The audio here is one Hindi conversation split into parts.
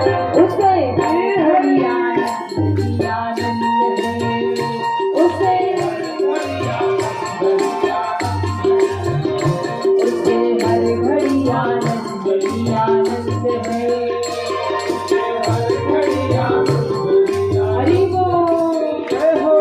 उसे हरि आनंद ही आनंद है, उसे हर घड़ी आनंद ही आनंद है। हरि बोल जय हो।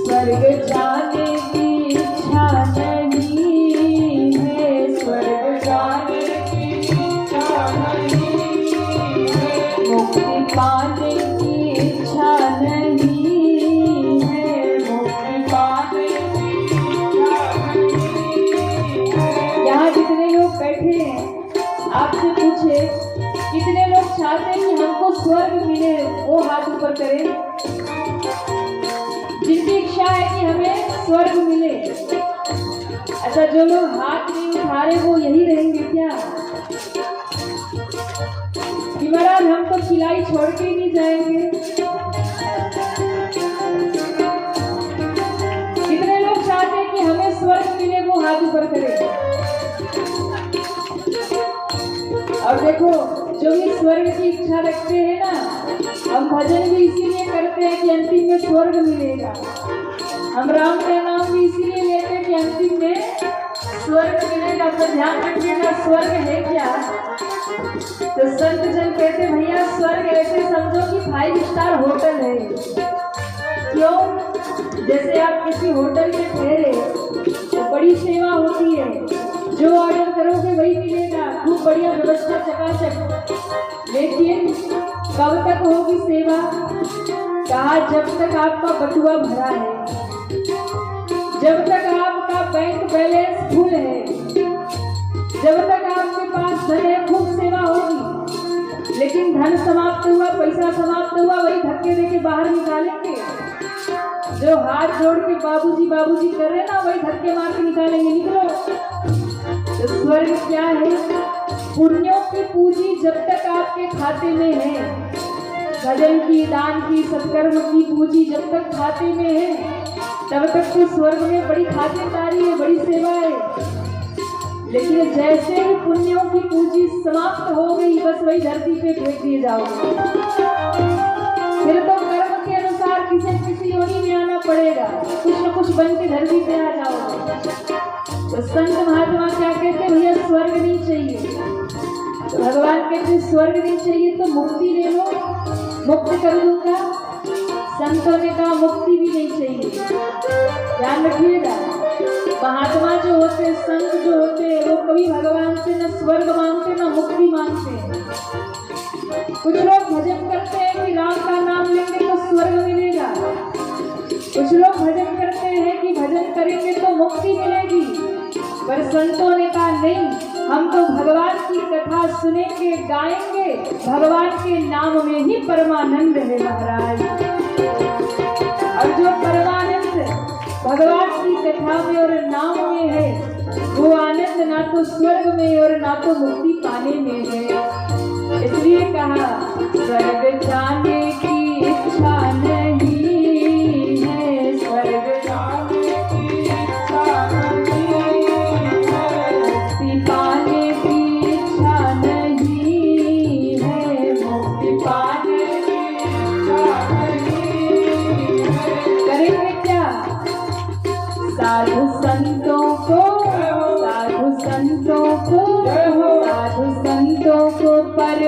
स्वर्ग जाने की इच्छा नहीं है, स्वर्ग जाने की इच्छा नहीं है, मुक्ति पाने की इच्छा नहीं है, मुक्ति पाने की इच्छा नहीं है। यहाँ जितने लोग बैठे हैं आपसे पूछे कितने लोग चाहते हैं कि हमको स्वर्ग मिले, वो हाथ ऊपर करें। जिनकी इच्छा है कि हमें स्वर्ग मिले। अच्छा, जो लोग हाथ नहीं उठा रहे वो यही रहेंगे क्या कि महाराज हम तो खिलाई छोड़ के ही नहीं जाएंगे? कितने लोग चाहते हैं कि हमें स्वर्ग मिले, वो हाथ ऊपर करें। और देखो, जो भी स्वर्ग की इच्छा रखते हैं ना, हम भजन भी इसीलिए करते हैं कि अंतिम में स्वर्ग मिलेगा। हम राम का नाम भी इसीलिए लेते हैं कि अंतिम में स्वर्ग मिलेगा। तो ध्यान रखिएगा, स्वर्ग है क्या? तो संत जन कहते भैया स्वर्ग ऐसे समझो कि 5 स्टार होटल है। क्यों? जैसे आप किसी होटल में ठहरे तो बड़ी सेवा होती है, जो ऑर्डर करोगे वही मिलेगा, खूब बढ़िया व्यवस्था चकाचक। लेकिन कब तक होगी सेवा? कहा जब तक आपका बटुआ भरा है, जब तक आपका बैंक बैलेंस फुल है, जब तक आपके पास धन है, खूब सेवा होगी। लेकिन धन समाप्त हुआ, पैसा समाप्त हुआ, वही धक्के देके बाहर निकालेंगे। जो हाथ जोड़ के बाबूजी बाबूजी कर रहे ना, वही धक्के मार के निकालेंगे, निकलो। तो स्वर्ग क्या है? पुण्यों की पूंजी जब तक आपके खाते में है, भजन की, दान की, सत्कर्म की पूंजी जब तक खाते में है, तब तक तो स्वर्ग में बड़ी खातिरदारी है, बड़ी सेवा है। लेकिन जैसे ही पुण्यों की पूंजी समाप्त हो गई, बस वही धरती पे फेंक दिए जाओगे। फिर तो कर्म के अनुसार किसी योनि में आना पड़ेगा, कुछ न कुछ बन के धरती पे आ जाओगे। तो संत महात्मा क्या कहते हैं? भैया स्वर्ग नहीं चाहिए। तो भगवान कहते स्वर्ग नहीं चाहिए तो मुक्ति ले लो, मुक्त कर दूंगा। संतों ने कहा मुक्ति भी नहीं चाहिए। ध्यान रखिएगा, महात्मा जो होते हैं, संत जो होते हैं, वो कभी भगवान से न स्वर्ग मांगते न मुक्ति मांगते हैं। कुछ लोग भजन करते हैं कि राम का नाम लेंगे तो स्वर्ग मिलेगा, कुछ लोग भजन करते हैं कि भजन करेंगे तो मुक्ति मिलेगी। पर संतों ने कहा नहीं, हम तो भगवान की कथा सुनेंगे, गाएंगे, भगवान के नाम में ही परमानंद है महाराज। और जो परमानंद भगवान की कथा में और नाम में है, वो आनंद ना तो स्वर्ग में और ना तो मुक्ति पाने में है। इसलिए कहा स्वर्ग जाने की इच्छा नहीं है, स्वर्ग जाने की इच्छा नहीं है, मुक्ति पाने की इच्छा नहीं है, मुक्ति पाने की इच्छा नहीं है। करेंगे क्या? साधु संतों को, साधु संतों को, साधु संतों को पर